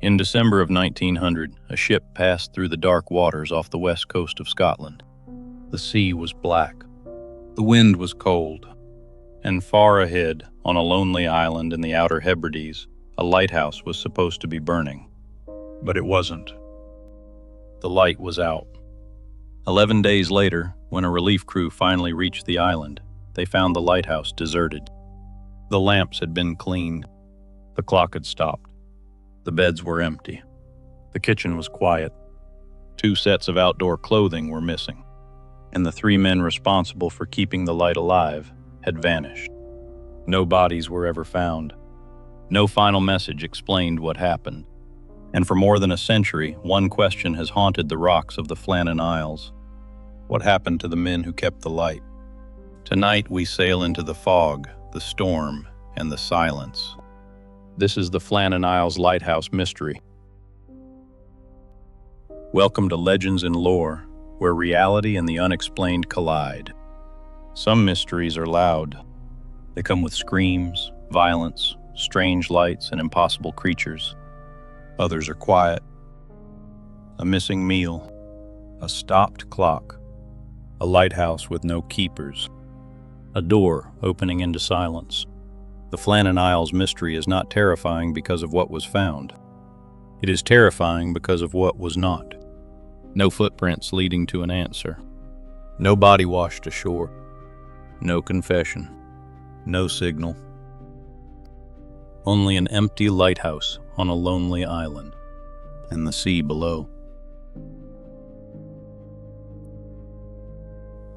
In December of 1900, a ship passed through the dark waters off the west coast of Scotland. The sea was black. The wind was cold. And far ahead, on a lonely island in the Outer Hebrides, a lighthouse was supposed to be burning. But it wasn't. The light was out. 11 days later, when a relief crew finally reached the island, they found the lighthouse deserted. The lamps had been cleaned. The clock had stopped. The beds were empty. The kitchen was quiet. 2 sets of outdoor clothing were missing, and the 3 men responsible for keeping the light alive had vanished. No bodies were ever found. No final message explained what happened. And for more than a century, one question has haunted the rocks of the Flannan Isles. What happened to the men who kept the light? Tonight we sail into the fog, the storm, and the silence. This is the Flannan Isles Lighthouse mystery. Welcome to Legends and Lore, where reality and the unexplained collide. Some mysteries are loud. They come with screams, violence, strange lights, and impossible creatures. Others are quiet. A missing meal, a stopped clock, a lighthouse with no keepers, a door opening into silence. The Flannan Isles mystery is not terrifying because of what was found. It is terrifying because of what was not. No footprints leading to an answer. No body washed ashore. No confession. No signal. Only an empty lighthouse on a lonely island, and the sea below.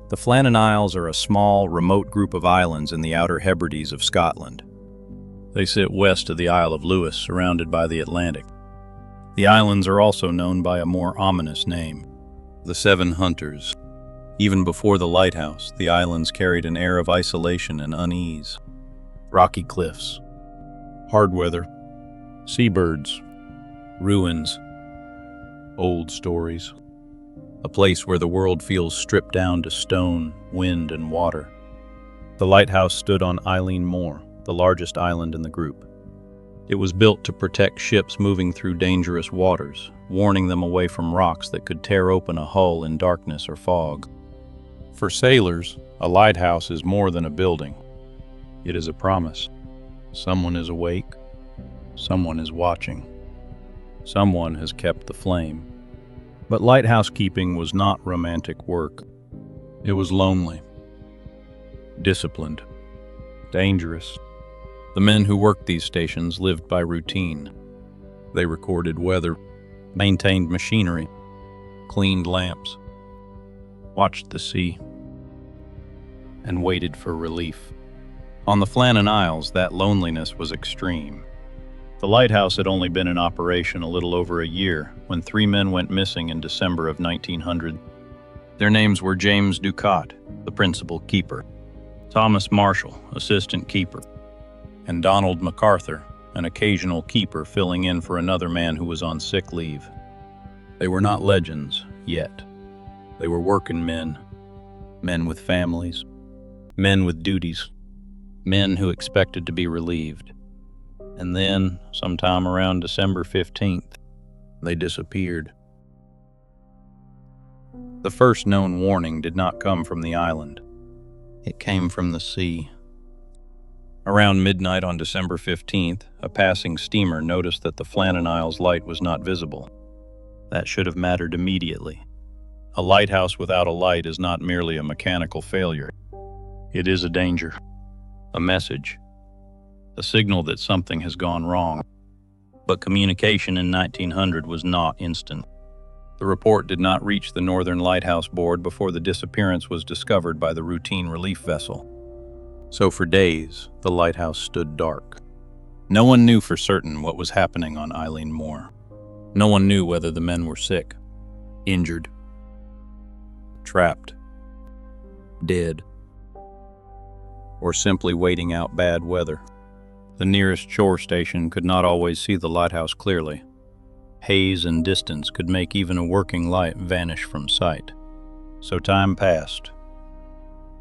The Flannan Isles are a small, remote group of islands in the Outer Hebrides of Scotland. They sit west of the Isle of Lewis, surrounded by the Atlantic. The islands are also known by a more ominous name, the Seven Hunters. Even before the lighthouse, the islands carried an air of isolation and unease. Rocky cliffs, hard weather, seabirds, ruins, old stories. A place where the world feels stripped down to stone, wind, and water. The lighthouse stood on Eilean Mòr, the largest island in the group. It was built to protect ships moving through dangerous waters, warning them away from rocks that could tear open a hull in darkness or fog. For sailors, a lighthouse is more than a building. It is a promise. Someone is awake. Someone is watching. Someone has kept the flame. But lighthouse keeping was not romantic work. It was lonely, disciplined, dangerous. The men who worked these stations lived by routine. They recorded weather, maintained machinery, cleaned lamps, watched the sea, and waited for relief. On the Flannan Isles, that loneliness was extreme. The lighthouse had only been in operation a little over a year when 3 men went missing in December of 1900. Their names were James Ducat, the principal keeper, Thomas Marshall, assistant keeper, and Donald McArthur, an occasional keeper filling in for another man who was on sick leave. They were not legends yet. They were working men, men with families, men with duties, men who expected to be relieved. And then, sometime around December 15th, they disappeared. The first known warning did not come from the island. It came from the sea. Around midnight on December 15th, a passing steamer noticed that the Flannan Isles light was not visible. That should have mattered immediately. A lighthouse without a light is not merely a mechanical failure. It is a danger, a message, a signal that something has gone wrong. But communication in 1900 was not instant. The report did not reach the Northern Lighthouse Board before the disappearance was discovered by the routine relief vessel. So for days, the lighthouse stood dark. No one knew for certain what was happening on Eilean Mòr. No one knew whether the men were sick, injured, trapped, dead, or simply waiting out bad weather. The nearest shore station could not always see the lighthouse clearly. Haze and distance could make even a working light vanish from sight. So time passed.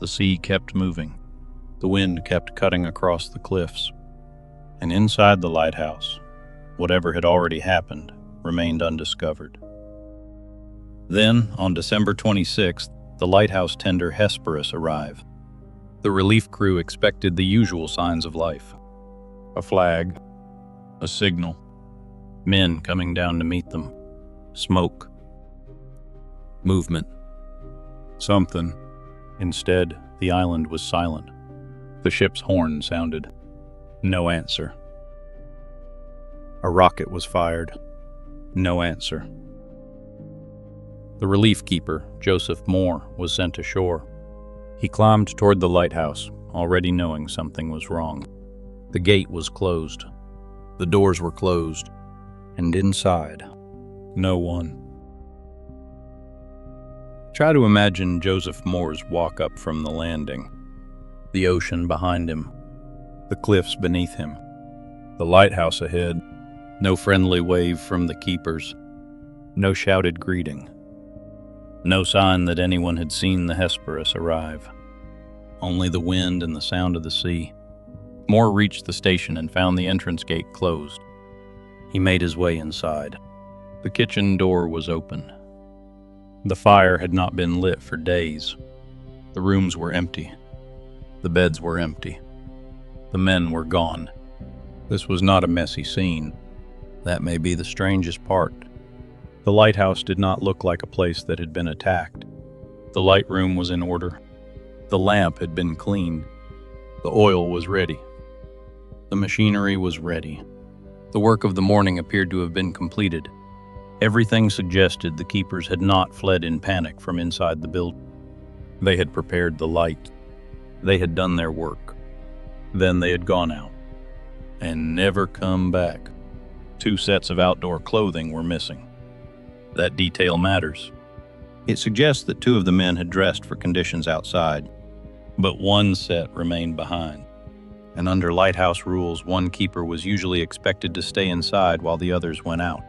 The sea kept moving. The wind kept cutting across the cliffs. And inside the lighthouse, Whatever had already happened remained undiscovered. Then, on December 26th, the lighthouse tender Hesperus arrived. The relief crew expected the usual signs of life. A flag, a signal, men coming down to meet them, smoke, movement, something. Instead, the island was silent. The ship's horn sounded. No answer. A rocket was fired. No answer. The relief keeper, Joseph Mòr, was sent ashore. He climbed toward the lighthouse, already knowing something was wrong. The gate was closed. The doors were closed. And inside, no one. Try to imagine Joseph Mòr's walk up from the landing. The ocean behind him. The cliffs beneath him. The lighthouse ahead. No friendly wave from the keepers. No shouted greeting. No sign that anyone had seen the Hesperus arrive. Only the wind and the sound of the sea. Mòr reached the station and found the entrance gate closed. He made his way inside. The kitchen door was open. The fire had not been lit for days. The rooms were empty. The beds were empty. The men were gone. This was not a messy scene. That may be the strangest part. The lighthouse did not look like a place that had been attacked. The light room was in order. The lamp had been cleaned. The oil was ready. The machinery was ready. The work of the morning appeared to have been completed. Everything suggested the keepers had not fled in panic from inside the building. They had prepared the light. They had done their work. Then they had gone out and never come back. 2 sets of outdoor clothing were missing. That detail matters. It suggests that 2 of the men had dressed for conditions outside, but 1 set remained behind. And under lighthouse rules, 1 keeper was usually expected to stay inside while the others went out.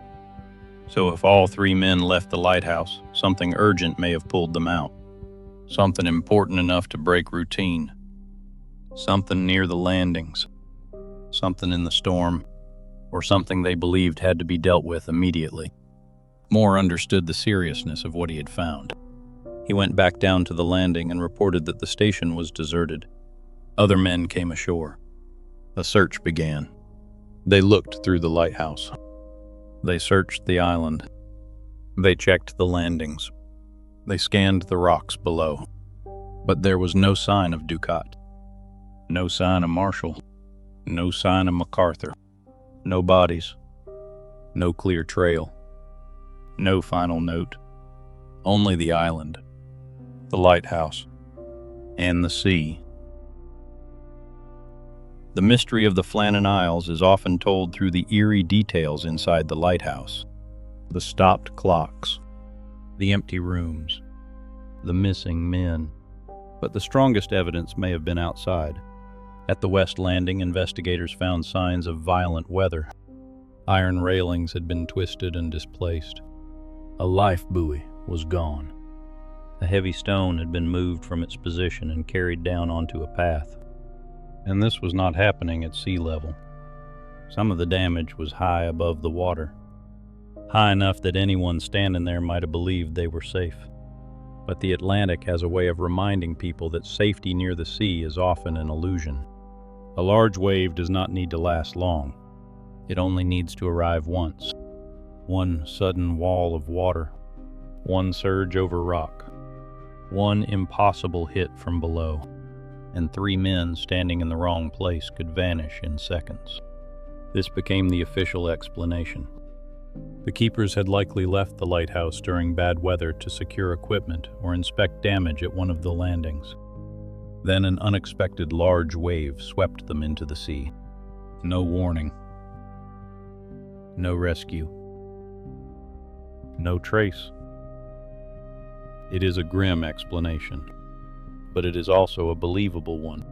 So if all 3 men left the lighthouse, something urgent may have pulled them out. Something important enough to break routine. Something near the landings. Something in the storm. Or something they believed had to be dealt with immediately. Mòr understood the seriousness of what he had found. He went back down to the landing and reported that the station was deserted. Other men came ashore. A search began. They looked through the lighthouse. They searched the island. They checked the landings. They scanned the rocks below. But there was no sign of Ducat. No sign of Marshall. No sign of McArthur. No bodies. No clear trail. No final note. Only the island, the lighthouse, and the sea. The mystery of the Flannan Isles is often told through the eerie details inside the lighthouse. The stopped clocks, the empty rooms, the missing men. But the strongest evidence may have been outside. At the West Landing, investigators found signs of violent weather. Iron railings had been twisted and displaced. A life buoy was gone. A heavy stone had been moved from its position and carried down onto a path. And this was not happening at sea level. Some of the damage was high above the water, high enough that anyone standing there might have believed they were safe. But the Atlantic has a way of reminding people that safety near the sea is often an illusion. A large wave does not need to last long. It only needs to arrive once. One sudden wall of water, one surge over rock, one impossible hit from below, and 3 men standing in the wrong place could vanish in seconds. This became the official explanation. The keepers had likely left the lighthouse during bad weather to secure equipment or inspect damage at one of the landings. Then an unexpected large wave swept them into the sea. No warning. No rescue. No trace. It is a grim explanation, but it is also a believable one.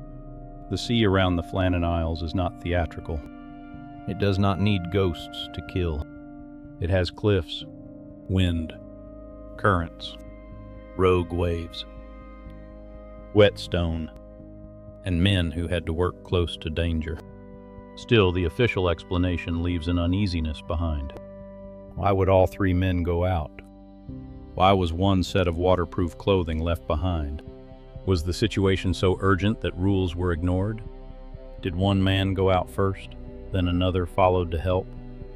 The sea around the Flannan Isles is not theatrical. It does not need ghosts to kill. It has cliffs, wind, currents, rogue waves, whetstone, and men who had to work close to danger. Still, the official explanation leaves an uneasiness behind. Why would all 3 men go out? Why was one set of waterproof clothing left behind? Was the situation so urgent that rules were ignored? Did one man go out first, then another followed to help,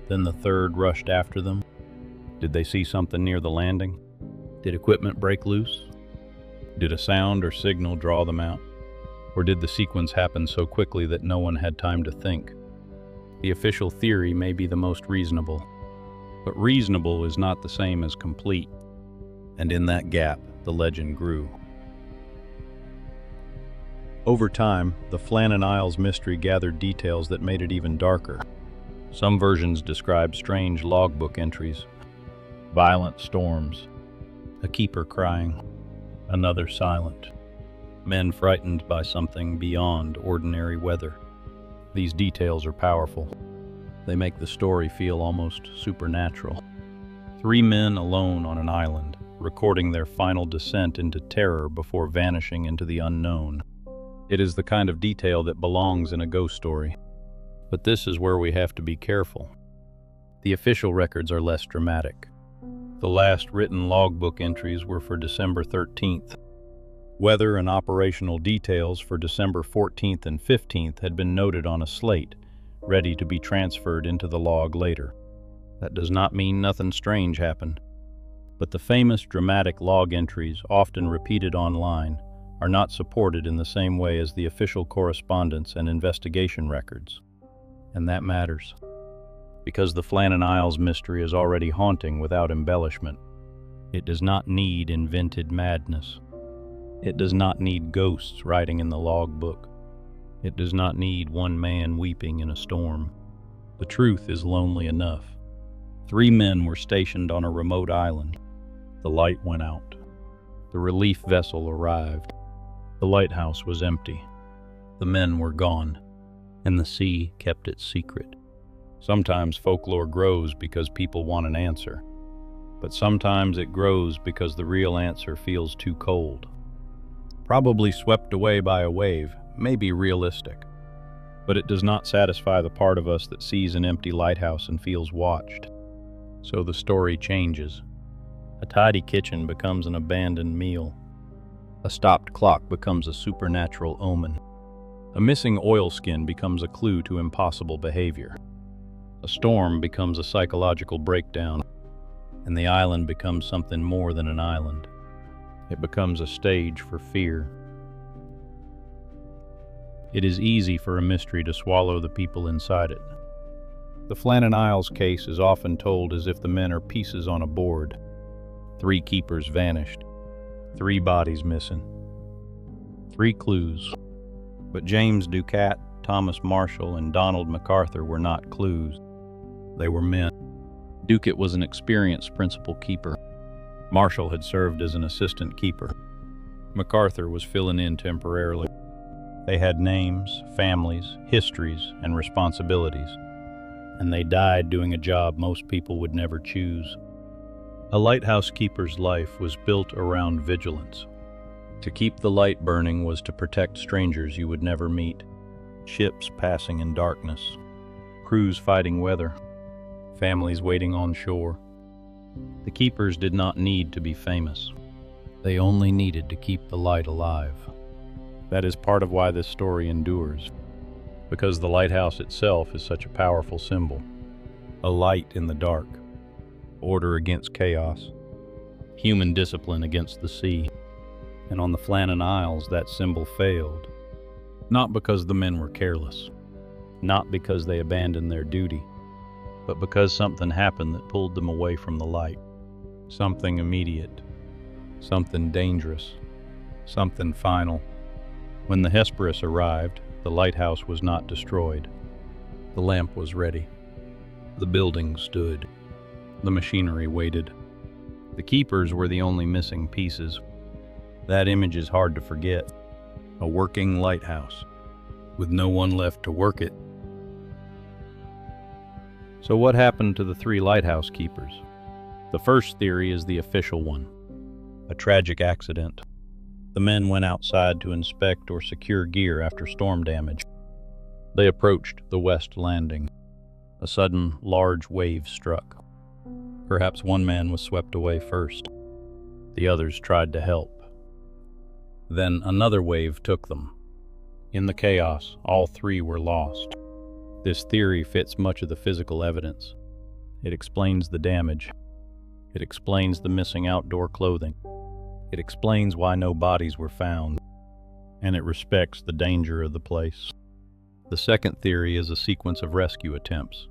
then the third rushed after them? Did they see something near the landing? Did equipment break loose? Did a sound or signal draw them out? Or did the sequence happen so quickly that no one had time to think? The official theory may be the most reasonable, but reasonable is not the same as complete. And in that gap, the legend grew. Over time, the Flannan Isles mystery gathered details that made it even darker. Some versions describe strange logbook entries, violent storms, a keeper crying, another silent, men frightened by something beyond ordinary weather. These details are powerful. They make the story feel almost supernatural. 3 men alone on an island, recording their final descent into terror before vanishing into the unknown. It is the kind of detail that belongs in a ghost story. But this is where we have to be careful. The official records are less dramatic. The last written logbook entries were for December 13th. Weather and operational details for December 14th and 15th had been noted on a slate, ready to be transferred into the log later. That does not mean nothing strange happened. But the famous dramatic log entries, often repeated online, are not supported in the same way as the official correspondence and investigation records. And that matters, because the Flannan Isles mystery is already haunting without embellishment. It does not need invented madness. It does not need ghosts writing in the logbook. It does not need one man weeping in a storm. The truth is lonely enough. 3 men were stationed on a remote island. The light went out. The relief vessel arrived. The lighthouse was empty. The men were gone, and the sea kept its secret. Sometimes folklore grows because people want an answer, but sometimes it grows because the real answer feels too cold. Probably swept away by a wave, may be realistic, but it does not satisfy the part of us that sees an empty lighthouse and feels watched. So the story changes. A tidy kitchen becomes an abandoned meal. A stopped clock becomes a supernatural omen. A missing oilskin becomes a clue to impossible behavior. A storm becomes a psychological breakdown, and the island becomes something more than an island. It becomes a stage for fear. It is easy for a mystery to swallow the people inside it. The Flannan Isles case is often told as if the men are pieces on a board. 3 keepers vanished. 3 bodies missing. 3 clues. But James Ducat, Thomas Marshall, and Donald McArthur were not clues. They were men. Ducat was an experienced principal keeper. Marshall had served as an assistant keeper. McArthur was filling in temporarily. They had names, families, histories, and responsibilities. And they died doing a job most people would never choose. A lighthouse keeper's life was built around vigilance. To keep the light burning was to protect strangers you would never meet, ships passing in darkness, crews fighting weather, families waiting on shore. The keepers did not need to be famous. They only needed to keep the light alive. That is part of why this story endures, because the lighthouse itself is such a powerful symbol. A light in the dark. Order against chaos, human discipline against the sea. And on the Flannan Isles, that symbol failed. Not because the men were careless, not because they abandoned their duty, but because something happened that pulled them away from the light. Something immediate, something dangerous, something final. When the Hesperus arrived, the lighthouse was not destroyed. The lamp was ready. The building stood. The machinery waited. The keepers were the only missing pieces. That image is hard to forget. A working lighthouse, with no one left to work it. So what happened to the 3 lighthouse keepers? The first theory is the official one. A tragic accident. The men went outside to inspect or secure gear after storm damage. They approached the west landing. A sudden, large wave struck. Perhaps one man was swept away first. The others tried to help. Then another wave took them. In the chaos, all three were lost. This theory fits much of the physical evidence. It explains the damage. It explains the missing outdoor clothing. It explains why no bodies were found. And it respects the danger of the place. The second theory is a sequence of rescue attempts.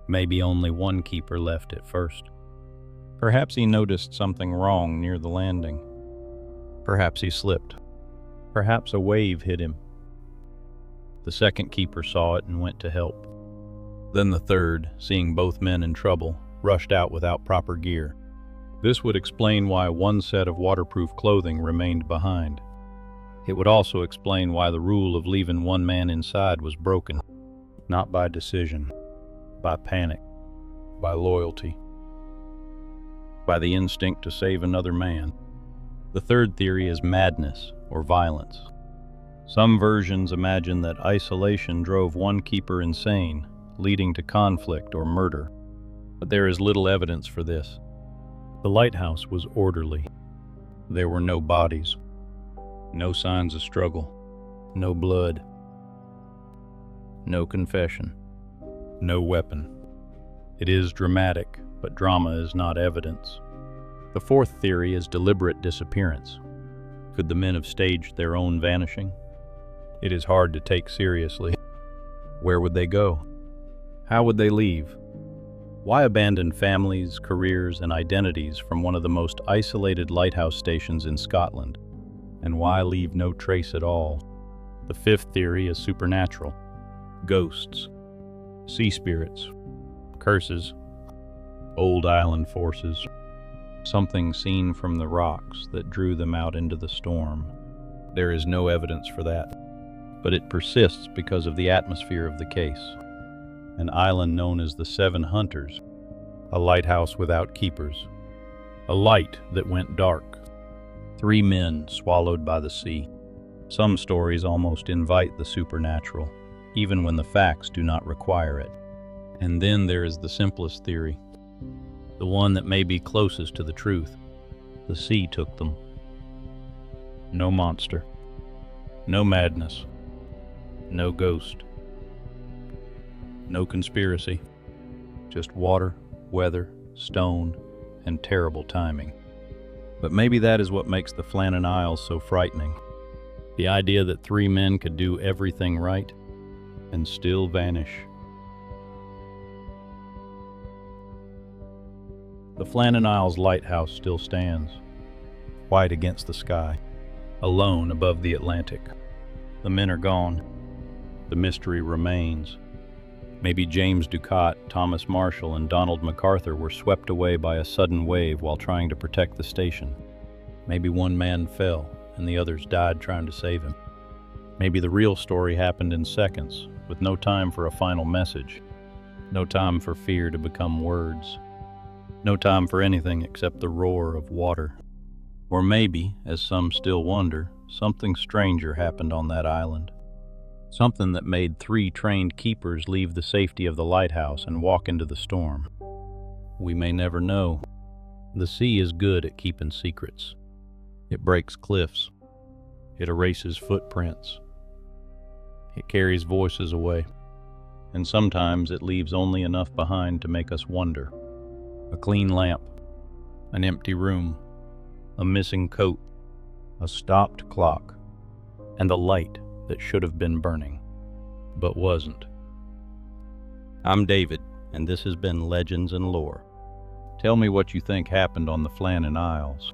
Maybe only one keeper left at first. Perhaps he noticed something wrong near the landing. Perhaps he slipped. Perhaps a wave hit him. The second keeper saw it and went to help. Then the third, seeing both men in trouble, rushed out without proper gear. This would explain why one set of waterproof clothing remained behind. It would also explain why the rule of leaving one man inside was broken, not by decision, by panic, by loyalty, by the instinct to save another man. The third theory is madness or violence. Some versions imagine that isolation drove one keeper insane, leading to conflict or murder. But there is little evidence for this. The lighthouse was orderly. There were no bodies, no signs of struggle, no blood, no confession, no weapon. It is dramatic, but drama is not evidence. The fourth theory is deliberate disappearance. Could the men have staged their own vanishing? It is hard to take seriously. Where would they go? How would they leave? Why abandon families, careers, and identities from one of the most isolated lighthouse stations in Scotland? And why leave no trace at all? The fifth theory is supernatural. Ghosts, sea spirits, curses, old island forces, something seen from the rocks that drew them out into the storm. There is no evidence for that, but it persists because of the atmosphere of the case. An island known as the Seven Hunters, a lighthouse without keepers, a light that went dark, 3 men swallowed by the sea. Some stories almost invite the supernatural, even when the facts do not require it. And then there is the simplest theory, the one that may be closest to the truth. The sea took them. No monster, no madness, no ghost, no conspiracy, just water, weather, stone, and terrible timing. But maybe that is what makes the Flannan Isles so frightening. The idea that 3 men could do everything right and still vanish. The Flannan Isles Lighthouse still stands, white against the sky, alone above the Atlantic. The men are gone. The mystery remains. Maybe James Ducat, Thomas Marshall, and Donald McArthur were swept away by a sudden wave while trying to protect the station. Maybe one man fell, and the others died trying to save him. Maybe the real story happened in seconds, with no time for a final message, no time for fear to become words, no time for anything except the roar of water. Or maybe, as some still wonder, something stranger happened on that island. Something that made 3 trained keepers leave the safety of the lighthouse and walk into the storm. We may never know. The sea is good at keeping secrets. It breaks cliffs. It erases footprints. It carries voices away. And sometimes it leaves only enough behind to make us wonder. A clean lamp, an empty room, a missing coat, a stopped clock, and the light that should have been burning, but wasn't. I'm David, and this has been Legends and Lore. Tell me what you think happened on the Flannan Isles.